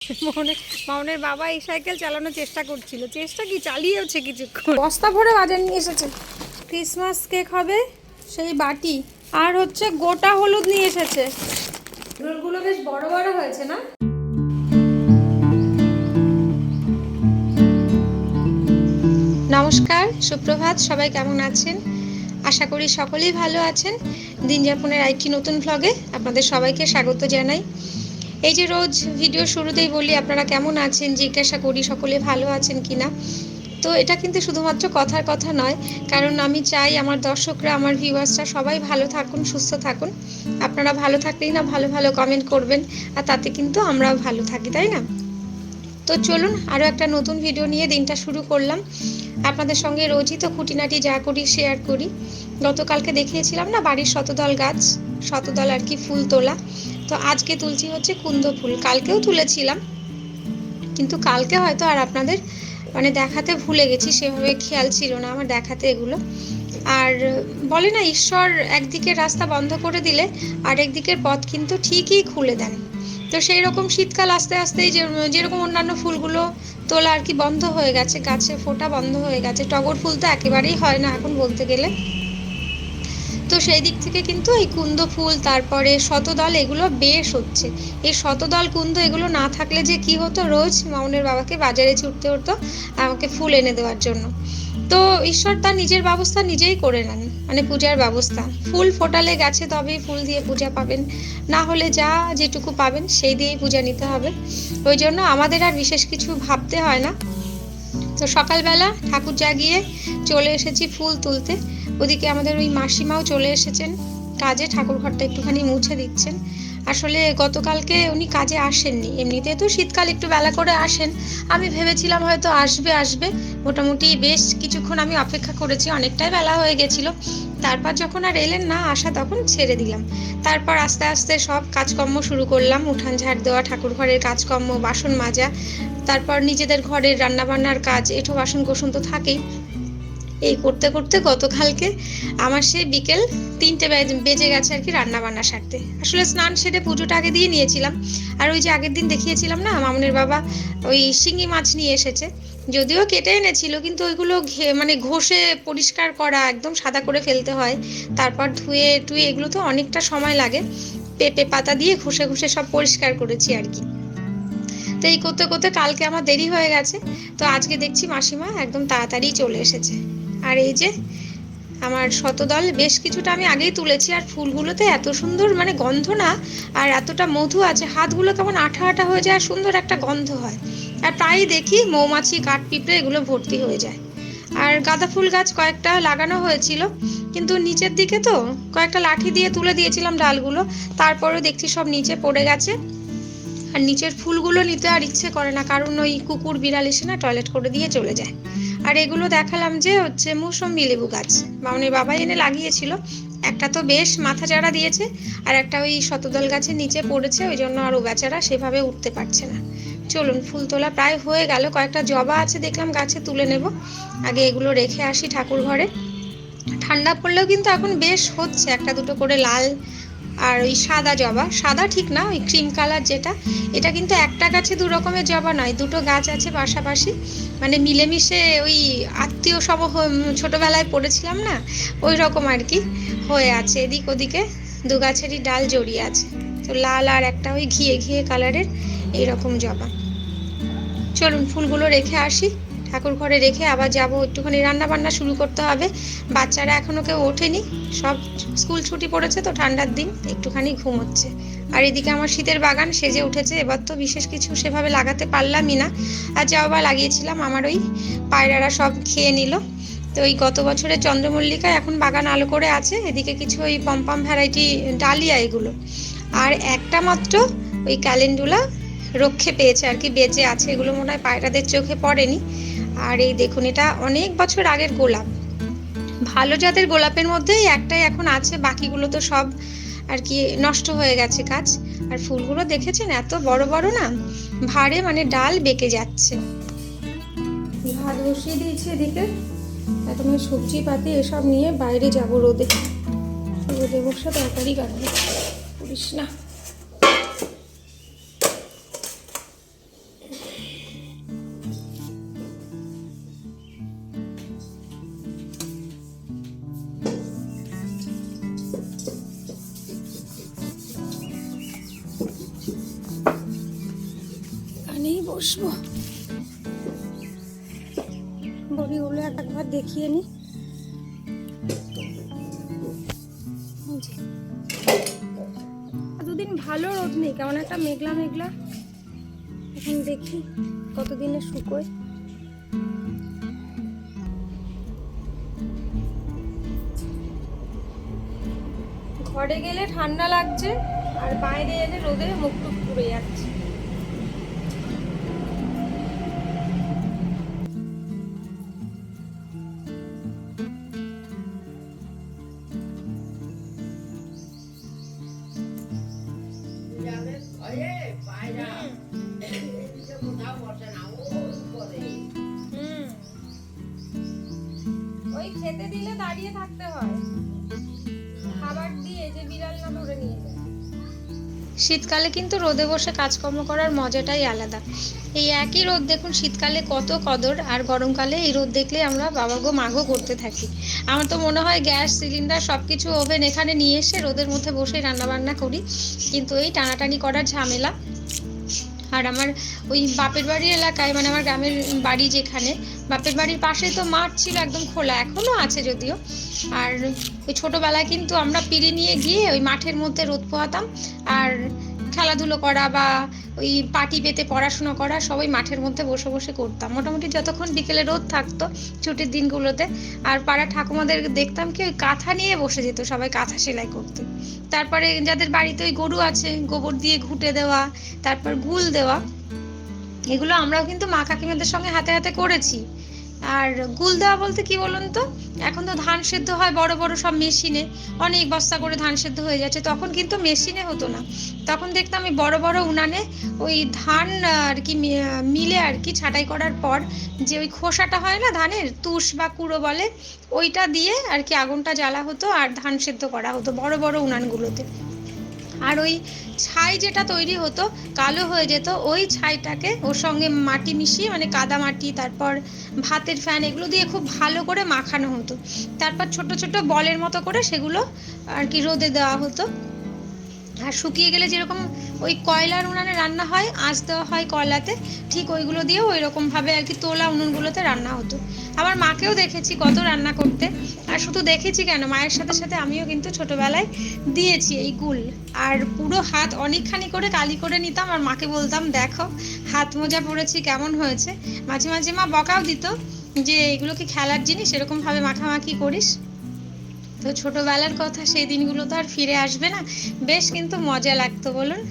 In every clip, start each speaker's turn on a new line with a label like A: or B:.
A: মামনের বাবা এই সাইকেল চালানোর চেষ্টা করছিল, চেষ্টা কি চালিয়েওছে কিছুক্ষণ। বস্তা ভরে বাজার নিয়ে এসেছে। ক্রিসমাস কেক হবে, সেই বাটি আর হচ্ছে গোটা হলুদ নিয়ে এসেছে। রোলগুলো বেশ বড় বড় হয়েছে না? নমস্কার, সুপ্রভাত, সবাই কেমন আছেন? আশা করি সকলেই ভালো আছেন। দিন যাপনের আরেকটি নতুন ভ্লগে আপনাদের সবাইকে স্বাগত জানাই। এই যে রোজ ভিডিও শুরুতেই বলি আপনারা কেমন আছেন, জিজ্ঞাসা করি সকলে ভালো আছেন কিনা। তো এটা কিন্তু শুধুমাত্র কথার কথা নয়, কারণ আমি চাই আমার দর্শকরা, আমার ভিউয়ার্সরা সবাই ভালো থাকুন, সুস্থ থাকুন। আপনারা ভালো থাকলেই না ভালো ভালো কমেন্ট করবেন, আর তাতে কিন্তু আমরাও ভালো থাকি, তাই না? তো চলুন আরও একটা নতুন ভিডিও নিয়ে দিনটা শুরু করলাম। আপনাদের সঙ্গে রোজই তো খুঁটিনাটি যা করি শেয়ার করি। গতকালকে দেখিয়েছিলাম না বাড়ির শতদল গাছ, শতদল আর কি ফুল তোলা। তো আজকে তুলছি হচ্ছে কুন্দ ফুল। কালকেও তুলেছিলাম, কিন্তু কালকে হয়তো আর আপনাদের দেখাতে ভুলে গেছি, সেভাবে খেয়াল ছিল না আমার দেখাতে এগুলো। আর বলে না, ঈশ্বর একদিকের রাস্তা বন্ধ করে দিলে আরেক দিকের পথ কিন্তু ঠিকই খুলে দেন। তো সেই রকম শীতকাল আস্তে আস্তে যেরকম অন্যান্য ফুলগুলো তোলা আর কি বন্ধ হয়ে গেছে, গাছে ফোটা বন্ধ হয়ে গেছে, টগর ফুল তো একেবারেই হয় না এখন বলতে গেলে। তো সেই দিক থেকে কিন্তু এই কুন্দ ফুল, তারপরে শতদল, এগুলো বেশ হচ্ছে। এই শতদল কুন্দ এগুলো না থাকলে যে কি হতো, রোজ মামনের বাবাকে বাজারে ছুটতে হতো আমাকে ফুল এনে দেওয়ার জন্য। তো ঈশ্বর তার নিজের ব্যবস্থা নিজেই করে নেন, পূজার ব্যবস্থা। ফুল ফোটালে গাছে তবেই ফুল দিয়ে পূজা পাবেন, না হলে যা যেটুকু পাবেন সেই দিয়েই পূজা নিতে হবে। ওই জন্য আমাদের আর বিশেষ কিছু ভাবতে হয় না। তো সকালবেলা ঠাকুর জাগিয়ে চলে এসেছি ফুল তুলতে। ওদিকে আমাদের ওই মাসিমাও চলে এসেছেন কাজে, ঠাকুর ঘরটা একটুখানি মুছে দিচ্ছেন। আসলে গতকালকে উনি কাজে আসেননি, এমনিতে তো শীতকাল একটু বেলা করে আসেন। আমি ভেবেছিলাম হয়তো আসবে, মোটামুটি বেশ কিছুক্ষণ আমি অপেক্ষা করেছি, অনেকটাই বেলা হয়ে গেছিল। তারপর যখন আর এলেন না আসা, তখন ছেড়ে দিলাম। তারপর আস্তে আস্তে সব কাজকর্ম শুরু করলাম, উঠান ঝাড় দেওয়া, ঠাকুর ঘরের কাজকর্ম, বাসন মাজা, তারপর নিজেদের ঘরের রান্নাবান্নার কাজ, এঁঠো বাসন কোসন তো থাকেই। এই করতে করতে গতকালকে আমার সেই বিকেল 3টে বেজে গেছে আর কি রান্না বান্না সারতে। আসলে স্নান সেরে পুজোটা আগে দিয়ে নিয়েছিলাম। আর ওই যে আগের দিন দেখিয়েছিলাম না, মামনের বাবা ওই শিঙি মাছ নিয়ে এসেছে, যদিও কেটে এনেছিল, কিন্তু ওইগুলো ঘষে পরিষ্কার করা, একদম সাদা করে ফেলতে হয়, তারপর ধুয়ে টুয়ে, এগুলো তো অনেকটা সময় লাগে। পেঁপে পাতা দিয়ে ঘষে ঘষে সব পরিষ্কার করেছি আর কি। তো এই করতে করতে কালকে আমার দেরি হয়ে গেছে। তো আজকে দেখছি মাসিমা একদম তাড়াতাড়ি চলে এসেছে। আর এই যে আমার শতদল বেশ কিছুটা আমি আগেই তুলেছি, আর ফুলগুলোতে এত সুন্দর গন্ধ না, আর এতটা মধু আছে, হাতগুলো কেমন আঠা আঠা হয়ে যায়, আর সুন্দর একটা গন্ধ হয়। আর প্রায়ই দেখি মৌমাছি, কাঠ পিঁপড়ে এগুলো ভর্তি হয়ে যায়। আর গাঁদা ফুল গাছ কয়েকটা লাগানো হয়েছিল, কিন্তু নিচের দিকে তো কয়েকটা লাঠি দিয়ে তুলে দিয়েছিলাম ডালগুলো, তারপরেও দেখছি সব নিচে পড়ে গেছে। আর নিচের ফুলগুলো নিতে আর ইচ্ছে করে না, কারণ ওই কুকুর বিড়াল এসে না টয়লেট করে দিয়ে চলে যায়। আর এগুলো দেখালাম যে হচ্ছে মৌসুম্বি লেবু গাছ, মামনের বাবাই এনে লাগিয়েছিল। একটা তো বেশ মাথা চাড়া দিয়েছে, আর একটা ওই শতদল গাছের নিচে পড়েছে, ওই জন্য আর ও বেচারা সেভাবে উঠতে পারছে না। চলুন, ফুল তোলা প্রায় হয়ে গেল। কয়েকটা জবা আছে দেখলাম গাছে, তুলে নেব। আগে এগুলো রেখে আসি ঠাকুর ঘরে। ঠান্ডা পড়লেও কিন্তু এখন বেশ হচ্ছে একটা দুটো করে লাল, আর ওই সাদা জবা, সাদা ঠিক না, ওই ক্রিম কালার যেটা, এটা কিন্তু একটা গাছে দু রকমের জবা নয়, দুটো গাছ আছে পাশাপাশি, মিলেমিশে ওই আত্মীয় সম ছোটবেলায় পড়েছিলাম না, ওই রকম আর কি হয়ে আছে। এদিক ওদিকে দু গাছেরই ডাল জড়িয়ে আছে। তো লাল আর একটা ওই ঘিয়ে ঘিয়ে কালারের এইরকম জবা। চলুন ফুলগুলো রেখে আসি, ঠাকুর ঘরে রেখে আবার যাব, একটুখানি রান্না বান্না শুরু করতে হবে। বাচ্চারা এখনো কেউ ওঠেনি, সব স্কুল ছুটি পড়েছে তো, ঠান্ডার দিন একটুখানি ঘুমোচ্ছে। আর এদিকে আমার শীতের বাগান সেজে উঠেছে। এবার তো বিশেষ কিছু সেভাবে লাগাতে পারলামই না, আর যাও বা লাগিয়েছিলাম আমার ওই পায়রারা সব খেয়ে নিল। তো ওই গত বছরের চন্দ্রমল্লিকা এখন বাগান আলো করে আছে, এদিকে কিছু ওই পম্পম ভ্যারাইটি ডালিয়া এগুলো, আর একটা মাত্র ওই ক্যালেন্ডুলা রক্ষে পেয়েছে আর কি, বেঁচে আছে। এগুলো মনে হয় পায়রাদের চোখে পড়েনি। আর এই দেখুন, এটা অনেক বছর আগের গোলাপ, ভালো জাতের গোলাপের মধ্যেই একটাই এখন আছে, বাকিগুলো তো সব আর কি নষ্ট হয়ে গেছে গাছ। আর ফুলগুলো দেখেছেন এত বড় বড় না, ভারে ডাল বেঁকে যাচ্ছে। ভাত বসিয়ে দিয়েছি এদিকে, এখন ওই সবজি পাতি এসব নিয়ে বাইরে যাব রোদে, রোদে বসে তরকারি কাটবো, করিস না। বসবো। বড়িগুলো একবার দেখিয়ে নি। দুদিন ভালো রোদ নেই, কেমন একটা মেঘলা মেঘলা। এখন দেখি কতদিনে শুকোয়। ঘরে গেলে ঠান্ডা লাগছে, আর বাইরে এলে রোদে মুখ টুক পুড়ে যাচ্ছে। ওই খেতে দিলে দাঁড়িয়ে থাকতে হয়, খাবার দিয়ে যে বিড়াল না ধরে নিয়ে যায়। শীতকালে কিন্তু রোদে বসে কাজকর্ম করার মজাটাই আলাদা। এই একই রোদ দেখুন শীতকালে কত কদর, আর গরমকালে এই রোদ দেখলে আমরা বাবা গো মাগো করতে থাকি। আমার তো মনে হয় গ্যাস সিলিন্ডার সবকিছু ওভেন এখানে নিয়ে এসে রোদের মধ্যে বসে রান্না বান্না করি, কিন্তু এই টানাটানি করার ঝামেলা। আর আমার ওই বাপের বাড়ির এলাকায়, মানে আমার গ্রামের বাড়ি যেখানে, বাপের বাড়ির পাশে তো মাঠ ছিল একদম খোলা, এখনো আছে যদিও। আর ওই ছোটবেলায় কিন্তু আমরা পিড়ি নিয়ে গিয়ে ওই মাঠের মধ্যে রোদ পোহাতাম, আর খেলাধুলো করা বা ওই পাটি পেতে পড়াশোনা করা সবাই মাঠের মধ্যে বসে বসে করতাম, মোটামুটি যতক্ষণ বিকেলে রোদ থাকতো ছুটির দিনগুলোতে। আর পাড়া ঠাকুমাদের দেখতাম কি ওই কাঁথা নিয়ে বসে যেত সবাই কাঁথা সেলাই করতে। তারপরে যাদের বাড়িতে ওই গরু আছে গোবর দিয়ে ঘুটে দেওয়া, তারপর গুল দেওয়া, এগুলো আমরাও কিন্তু মা কাকিমাদের সঙ্গে হাতে হাতে করেছি। আর গুল দেওয়া বলতে কি বলুন তো, এখন তো ধান সেদ্ধ হয় বড় বড় সব মেশিনে, অনেক বস্তা করে ধান সেদ্ধ হয়ে যাচ্ছে, তখন কিন্তু মেশিনে হতো না। তখন দেখতাম এই বড় বড় উনানে ওই ধান আর কি মিলে আর কি ছাঁটাই করার পর যে ওই খোসাটা হয় না ধানের, তুষ বা কুড়ো বলে, ওইটা দিয়ে আর কি আগুনটা জ্বালা হতো আর ধান সেদ্ধ করা হতো বড় বড় উনানগুলোতে। আর ওই ছাই যেটা তৈরি হতো কালো হয়ে যেত, ওই ছাইটাকে ওর সঙ্গে মাটি মিশিয়ে, মানে কাদা মাটি, তারপর ভাতের ফ্যান, এগুলো দিয়ে খুব ভালো করে মাখানো হতো। তারপর ছোট ছোট বলের মতো করে সেগুলো আর কি রোদে দেওয়া হতো। আর শুকিয়ে গেলে যেরকম ওই কয়লার উনানে রান্না হয়, আঁচ দেওয়া হয় কয়লাতে, ঠিক ওইগুলো দিয়েও ওই রকমভাবে আর কি তোলা উনুনগুলোতে রান্না হতো। আমার মাকেও দেখেছি কত রান্না করতে। আর শুধু দেখেছি কেন, মায়ের সাথে সাথে আমিও কিন্তু ছোটবেলায় দিয়েছি এই গুল। আর পুরো হাত অনেকখানি করে কালি করে নিতাম, আর মাকে বলতাম দেখো হাত মোজা পরেছি কেমন হয়েছে। মাঝে মাঝে মা বকাও দিত যে এগুলো কি খেলার জিনিস, এরকমভাবে মাখামাখি করিস। তো ছোটবেলার কথা, সেই দিনগুলো তো আর ফিরে আসবে না। বেশ কিন্তু মজা লাগতো বলুন।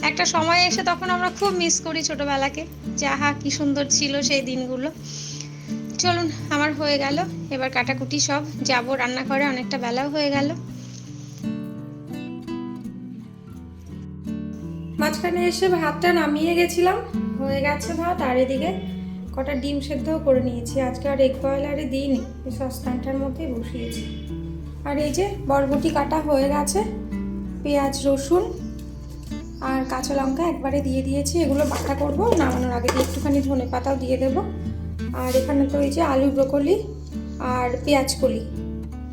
A: একটা সময় এসে তখন আমরা খুব মিস করি ছোটবেলাকে, যাহা কি সুন্দর ছিল সেই দিনগুলো। চলুন আমার হয়ে গেল, এবার কাটাকুটি সব যাব রান্নাঘরে, অনেকটা বেলাও হয়ে গেল। মাঝখানে এসে ভাতটা নামিয়ে গেছিলাম, হয়ে গেছে ভাত। আর এদিকে কটা ডিম সেদ্ধও করে নিয়েছি, আজকে আর এগ বয়লারে দিইনি, এই সসপ্যানটার মধ্যেই বসিয়েছি। আর এই যে বরবটি কাটা হয়ে গেছে, পেঁয়াজ রসুন আর কাঁচা লঙ্কা একবারে দিয়ে দিয়েছি, এগুলো বাটা করবো নামানোর আগে, দিয়ে একটুখানি ধনে পাতাও দিয়ে দেবো। আর এখানে তো এই যে আলু ব্রকলি আর পেঁয়াজ কলি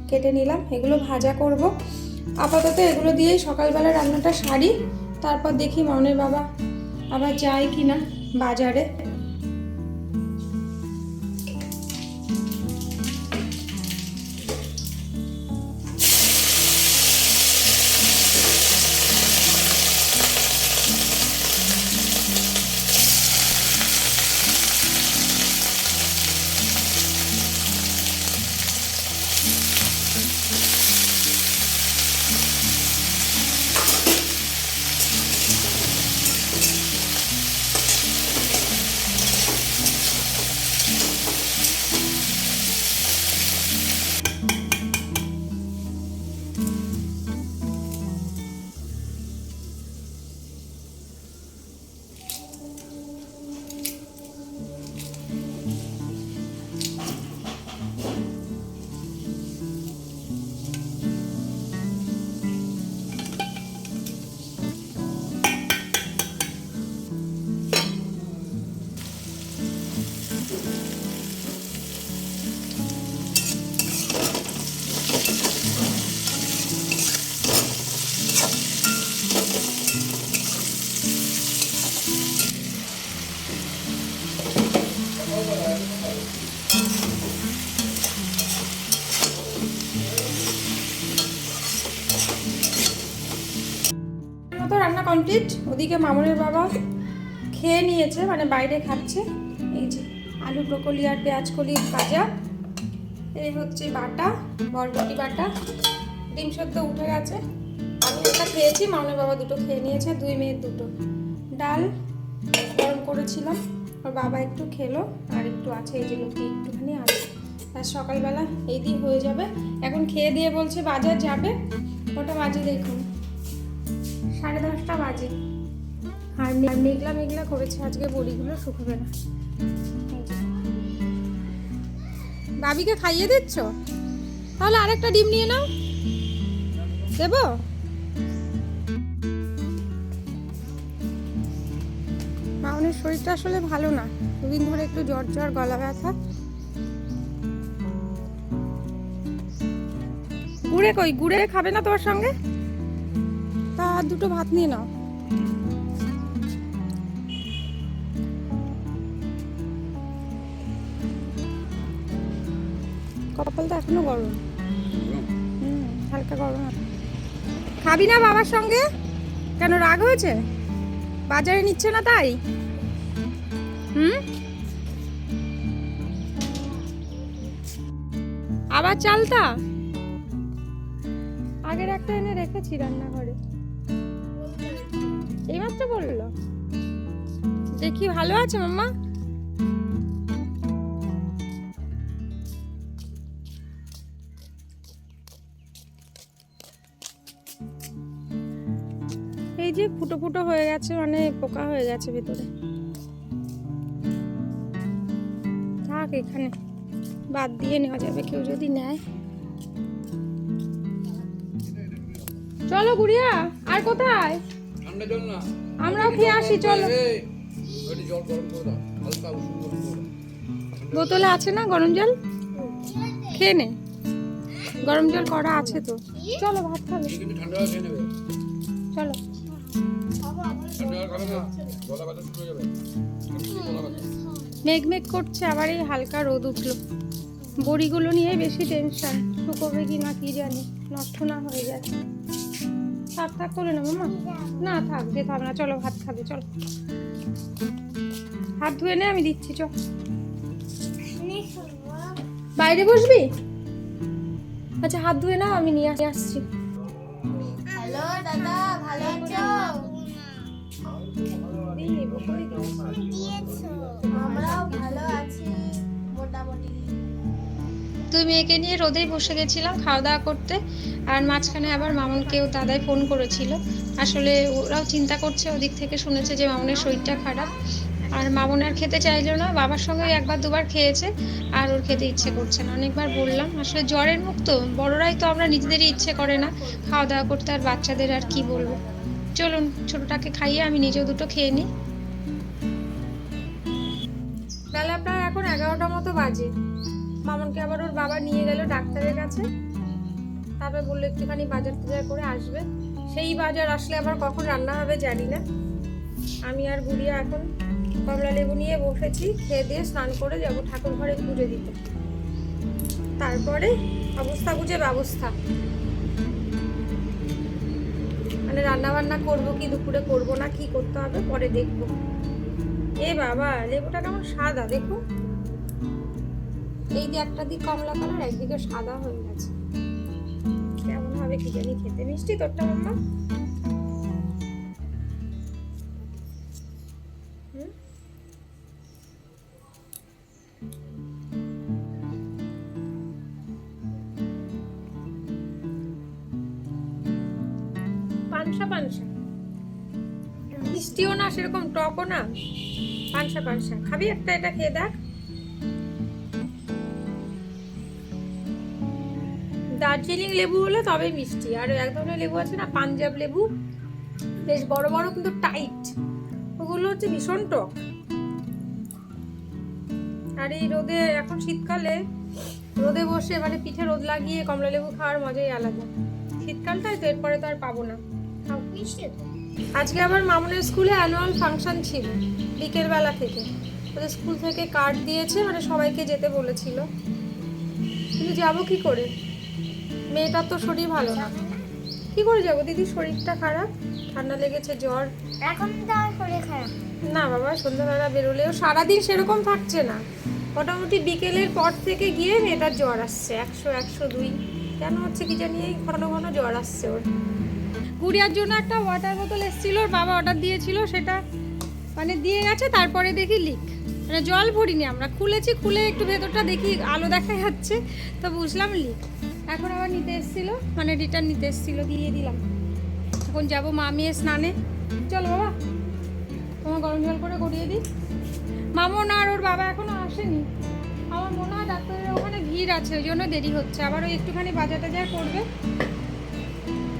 A: কেটে নিলাম, এগুলো ভাজা করব। আপাতত এগুলো দিয়েই সকালবেলা রান্নাটা সারি, তারপর দেখি মনের বাবা আবার যায় কিনা বাজারে। কমপ্লিট। ওদিকে মামুনের বাবা খেয়ে নিয়েছে, মানে বাইরে খাচ্ছে। এই যে আলু ব্রকলি আর পেঁয়াজ কলি ভাজা, এই হচ্ছে বাটা, বরবটি বাটা, ডিম সেদ্ধ উঠে গেছে। আমি একটা খেয়েছি, মামুনের বাবা দুটো খেয়ে নিয়েছে, দুই মেয়ের দুটো। ডাল গরম করেছিলাম, ওর বাবা একটু খেলো, আর একটু আছে এই যে লুচি একটুখানি আছে। আর সকালবেলা এই দিয়ে হয়ে যাবে। এখন খেয়ে দিয়ে বলছে বাজার যাবে। ওটা বাজে দেখুন 10:30 বাজে। আর মেঘলা মেঘলা করেছে আজকে, বড়িগুলো শুকোবে না। বাবিকে খাইয়ে দিচ্ছ? তাহলে আরেকটা ডিম নিয়ে নাও, দেবো? মামনের শরীরটা আসলে ভালো না, দুদিন ধরে একটু জ্বর জ্বর, গলা ব্যথা। গুড়ে কই? গুড়ে খাবে না তোমার সঙ্গে? তা দুটো ভাত নিয়ে নাও। কপালটা এখনো গরম, হালকা গরম। খাবি না বাবার সঙ্গে? কেন, রাগ হয়েছে? বাজারে নিচ্ছে না তাই? আবার চালতা? আগের একটা এনে রেখেছি রান্নাঘরে, এইমাত্র বললো। দেখি ভালো আছে মাম্মা? এই যে ফুটো ফুটো হয়ে গেছে, মানে পোকা হয়ে গেছে ভেতরে। থাক, এখানে বাদ দিয়ে নেওয়া যাবে, কেউ যদি নেয়। চলো গুড়িয়া, আর কোথায়? আমরাও খেয়ে আসি, চলো। বোতলে আছে না গরম জল? খেয়ে নে, গরম জল করা আছে তো। চলো ভাত খাবে, চলো। মেঘ মেঘ করছে, আবার এই হালকা রোদ উঠলো। বড়িগুলো নিয়ে বেশি টেনশন, শুকোবে কি না কি জানি, নষ্ট না হয়ে যায়। থাক থাক, তোলে না মামা, না থাক, যেতে হবে না। চলো ভাত খাবে, চলো। হাত ধুয়ে নে, আমি দিচ্ছি। চল, বাইরে বসবি? আচ্ছা হাত ধুয়ে নাও, আমি নিয়ে আসছি।
B: হ্যালো দাদা, ভালো আছো? আমরাও ভালো আছি মোটামুটি।
A: দুই মেয়েকে নিয়ে রোদেই বসে গেছিলাম খাওয়া দাওয়া করতে। আর মাঝখানে আবার মামুনকেও দাদাই ফোন করেছিল। আসলে ওরাও চিন্তা করছে, ওদিক থেকে শুনেছে যে মামুনের শরীরটা খারাপ। আর মামুন আর খেতে চাইলো না, বাবার সঙ্গে একবার দুবার খেয়েছে, আর ওর খেতে ইচ্ছে করছে না। অনেকবার বললাম, আসলে জ্বরের মুখ তো, বড়রাই তো আমরা নিজেদেরই ইচ্ছে করে না খাওয়া দাওয়া করতে, আর বাচ্চাদের আর কি বলবো। চলুন ছোটটাকে খাইয়ে আমি নিজেও দুটো খেয়ে নিই। বেলা প্রায় এখন 11টা মতো বাজে। মামুনকে আবার ওর বাবা নিয়ে গেল ডাক্তারের কাছে, তারপরে বললো একটুখানি বাজার টাজার করে আসবে। সেই বাজার আসলে আবার কখন রান্না হবে জানি না। আমি আর গুড়িয়া এখন কমলা লেবু নিয়ে বসেছি, খেয়ে দিয়ে স্নান করে যাবো ঠাকুর ঘরে পুজো দিতে। তারপরে অবস্থা বুঝে ব্যবস্থা, মানে রান্না বান্না করবো কি দুপুরে করবো না কি করতে হবে পরে দেখবো। এ বাবা, লেবুটা কেমন সাদা দেখো, এই যে একটা দিক কমলা কালার, একদিকে সাদা হয়ে গেছে। কেমন হবে কি জানি খেতে। মিষ্টি তোরটা মাম্মা? পানসা পানসা, মিষ্টিও না সেরকম টকও না, পানসা পানসা। খাবি একটা? এটা খেয়ে দেখ। দার্জিলিং লেবু হলে তবে মিষ্টি, আর এক ধরনের লেবু আছে না পাঞ্জাব লেবু, বেশ বড় বড় কিন্তু টাইট, ওগুলো হচ্ছে ভীষণ টক। আর এই রোদে, এখন শীতকালে রোদে বসে মানে পিঠে রোদ লাগিয়ে কমলা লেবু খাওয়ার মজাই আলাদা। শীতকালটাই তো, এরপরে তো আর পাবো না। আজকে আবার মামুনের স্কুলে অ্যানুয়াল ফাংশন ছিল বিকেল বেলা থেকে। ওদের স্কুল থেকে কার্ড দিয়েছে, মানে সবাইকে যেতে বলেছিল, কিন্তু যাবো কি করে, মেয়েটার তো শরীর ভালো না। কি করে যাবো, দিদির শরীরটা খারাপ। ঠান্ডা লেগেছে, জ্বর।
B: এখন তো আর শরীর খারাপ।
A: না বাবা, সন্ধ্যাবেলা বেরোলেও সারাদিন সেরকম থাকছে না, মোটামুটি বিকেলের পর থেকে গিয়ে মেয়েটার জ্বর আসছে 100-102। কেন হচ্ছে কি জানি, এই ঘন ঘন জ্বর আসছে ওর। গুড়িয়ার জন্য একটা ওয়াটার বোতল এসেছিল, ওর বাবা অর্ডার দিয়েছিল, সেটা মানে দিয়ে গেছে, তারপরে দেখি লিক। মানে জল ভরিনি আমরা, খুলেছি, খুলে একটু ভেতরটা দেখি আলো দেখা যাচ্ছে, তো বুঝলাম লিক। এখন আবার নিতে এসেছিলো, মানে রিটার্ন নিতে এসেছিলো, দিয়ে দিলাম। এখন যাবো মামিয়ে স্নানে। চলো বাবা, তোমার গরম জল করে গড়িয়ে দিই। মামন আর ওর বাবা এখনো আসেনি, আমার মনে হয় ডাক্তারের ওখানে ভিড় আছে, ওই জন্য দেরি হচ্ছে। আবার ওই একটুখানি বাজার টাজার করবে,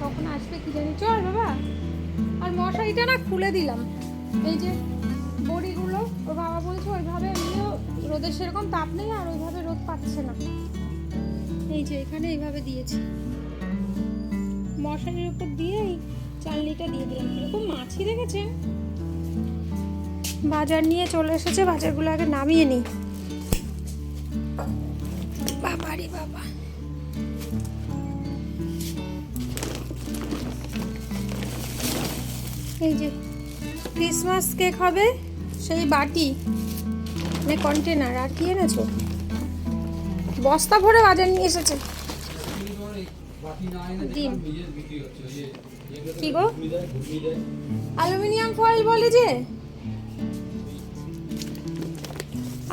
A: কখন আসবে কি জানি। চল বাবা। আর মশারিটা না খুলে দিলাম, এই যে বড়িগুলো ওর বাবা বলছে ওইভাবে এমনিও রোদের সেরকম তাপ নেই, আর ওইভাবে রোদ পাচ্ছে না, এই যে এখানে এইভাবে দিয়েছি, মশারির উপর দিয়ে এই চালনিটা দিয়ে দিলাম। কিরকম মাছি দেখেছেন। বাজার নিয়ে চলে এসেছে, বাজারগুলো আগে নামিয়ে নিই। বাবারে বাবা, এই যে ক্রিসমাস কেক হবে, সেই বাটি মানে কন্টেনার। আর কি এনেছো? বস্তা ভরে বাজার নিয়ে এসেছে। ডিম কি গো? অ্যালুমিনিয়াম ফয়েল বলে যে।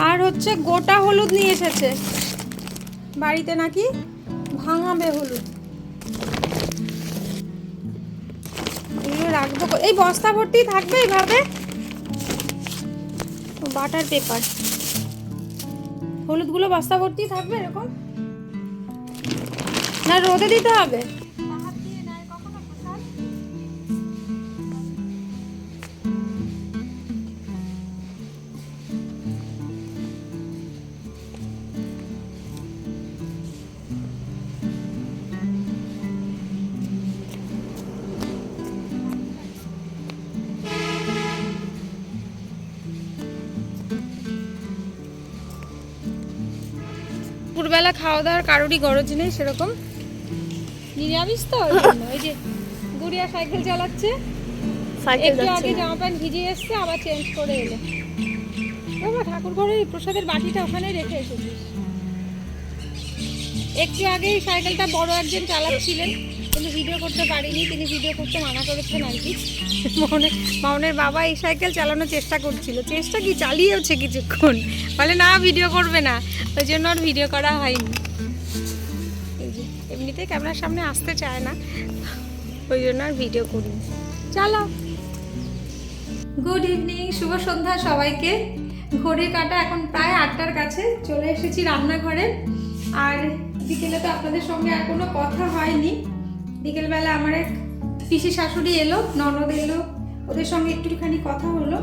A: আর হচ্ছে গোটা হলুদ নিয়ে এসেছে, বাড়িতে নাকি ভাঙাবে হলুদ, এগুলো রাখবো। এই বস্তা ভর্তি থাকবে এইভাবে। বাটার পেপার, হলুদগুলো বস্তা ভর্তি থাকবে এরকম, না রোদে দিতে হবে? দুপুরবেলা খাওয়া দাওয়ার কারোরই গরজ নেই সেরকম, নিরামিষ তো। ওই যে গুড়িয়া সাইকেল চালাচ্ছে, একটু আগে জামা প্যান্ট ভিজিয়ে এসছে, আবার চেঞ্জ করে এলো। বাবা, ঠাকুর ঘরে প্রসাদের বাটিটা ওখানে রেখে এসেছিস। একটু আগেই সাইকেলটা বড় একজন চালাচ্ছিলেন, কিন্তু ভিডিও করতে পারিনি, তিনি ভিডিও করতে মানা করেছেন আর কি। মামনের বাবা এই সাইকেল চালানোর চেষ্টা করছিল, চেষ্টা কি চালিয়েওছে কিছুক্ষণ, বলে না ভিডিও করবে না, ওই জন্য আর ভিডিও করা হয়নি। এই যে এমনিতে ক্যামেরার সামনে আসতে চায় না, ওই জন্য আর ভিডিও করিনি। চালাও। গুড ইভিনিং, শুভ সন্ধ্যা সবাইকে। ঘড়ির কাঁটা এখন প্রায় 8টার কাছে, চলে এসেছি রান্নাঘরে। আর বিকেলে তো আপনাদের সঙ্গে আর কোনো কথা হয়নি। বিকেলবেলা আমার এক পিসি শাশুড়ি এলো, ননদ এলো, ওদের সঙ্গে একটুখানি কথা হলো।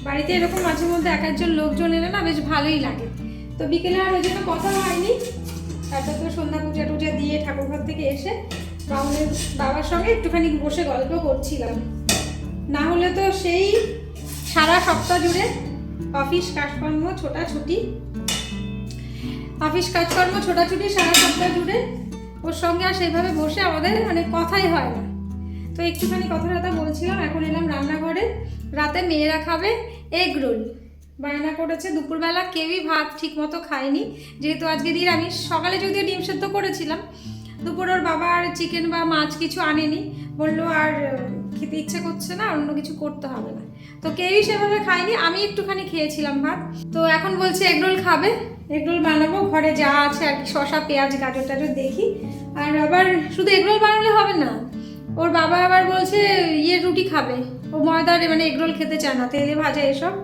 A: বাড়িতে এরকম মাঝে মধ্যে এক একজন লোকজন এলে না বেশ ভালোই লাগে। তো বিকেলে আর ওই জন্য কথা হয়নি। তারপর তো সন্ধ্যা পূজা টুজা দিয়ে ঠাকুরঘর থেকে এসে বাউনের বাবার সঙ্গে একটুখানি বসে গল্প করছিলাম। না হলে তো সেই সারা সপ্তাহ জুড়ে অফিস কাজকর্ম ছোটাছুটি সারা সপ্তাহ জুড়ে ওর সঙ্গে আর সেইভাবে বসে আমাদের মানে কথাই হয় না। তো একটুখানি কথা বলছিলাম। এখন এলাম রান্নাঘরে, রাতে মেয়েরা খাবে এগ রোল, বায়না করেছে। দুপুরবেলা কেউই ভাত ঠিক মতো খায়নি, যেহেতু আজকে দিন আমি সকালে যদিও ডিম সেদ্ধ করেছিলাম, দুপুর ওর বাবা আর চিকেন বা মাছ কিছু আনেনি, বললো আর খেতে ইচ্ছে করছে না, অন্য কিছু করতে হবে না। তো কেউই সেভাবে খায়নি, আমি একটুখানি খেয়েছিলাম ভাত। তো এখন বলছে এগরোল খাবে, এগরোল বানাবো, ঘরে যা আছে আর কি, শসা পেঁয়াজ গাজর টাজর দেখি। আর আবার শুধু এগরোল বানালে হবে না, ওর বাবা আবার বলছে রুটি খাবে, ও ময়দার মানে এগরোল খেতে চায় না, তেলে ভাজা এসব।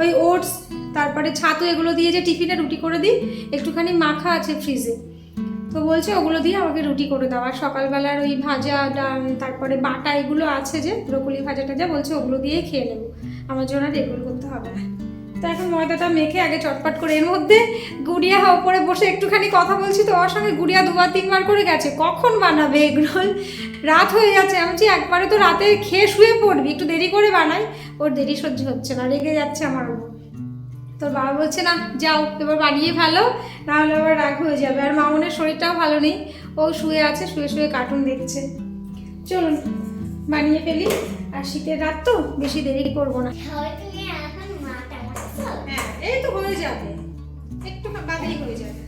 A: ওই ওটস তারপরে ছাতু এগুলো দিয়ে যে টিফিনে রুটি করে দিই, একটুখানি মাখা আছে ফ্রিজে, তো বলছে ওগুলো দিয়ে আমাকে রুটি করে দাও। আর সকালবেলার ওই ভাজা তারপরে বাটা এগুলো আছে যে ব্রকলি ভাজা টাজা, বলছে ওগুলো দিয়েই খেয়ে নেবো, আমার জন্য আর এগরোল করতে হবে না। তো এখন ময়দাটা মেখে আগে চটপট করে, এর মধ্যে গুড়িয়া ওপরে বসে একটুখানি কথা বলছি, তো ওর সঙ্গে গুড়িয়া 2-3বার করে গেছে কখন বানাবে এগরোল, রাত হয়ে যাচ্ছে। আমি বলছি একবারে তো রাতে খেয়ে শুয়ে পড়বি, একটু দেরি করে বানাই। ওর দেরি সহ্য হচ্ছে না, রেগে যাচ্ছে আমার উপর। তোর বাবা বলছে না যাও এবার বানিয়ে ফেলো, নাহলে আবার রাগ হয়ে যাবে। আর মামনের শরীরটাও ভালো নেই, ও শুয়ে আছে, শুয়ে শুয়ে কার্টুন দেখছে। চলুন বানিয়ে ফেলি। আর শীতের রাত তো বেশি দেরি করবো না।
B: হয়তো এখন মাটা লাগছে।
A: হ্যাঁ এই তো হয়ে যাবে, একটু বাদেই হয়ে যাবে।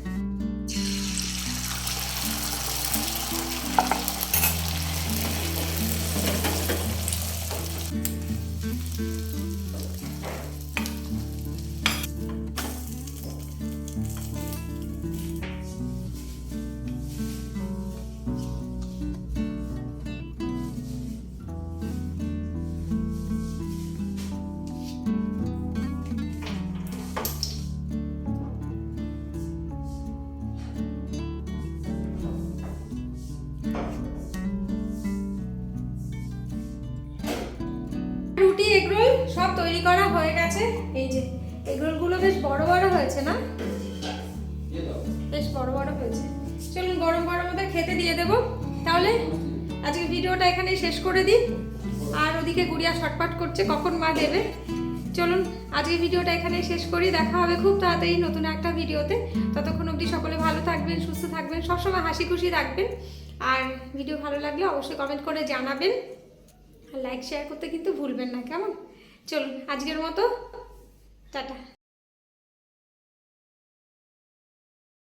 A: রুটি এগরোল সব তৈরি করা হয়ে গেছে। এই যে এগরোলগুলো বেশ বড় বড় হয়েছে না, বেশ বড় বড় হয়েছে। চলুন গরম গরম ওদের খেতে দিয়ে দেবো। তাহলে আজকে ভিডিওটা এখানেই শেষ করে দিই। আর ওদিকে গুড়িয়া ছটফট করছে কখন মা দেবে। চলুন আজকে ভিডিওটা এখানেই শেষ করি। দেখা হবে খুব তাড়াতাড়ি নতুন একটা ভিডিওতে। ততক্ষণ অবধি সকলে ভালো থাকবেন, সুস্থ থাকবেন, সবসময় হাসি খুশি থাকবেন। আর ভিডিও ভালো লাগলে অবশ্যই কমেন্ট করে জানাবেন। আর লাইক শেয়ার করতে কিন্তু ভুলবেন না, কেমন? চলুন আজকের মতো টাটা।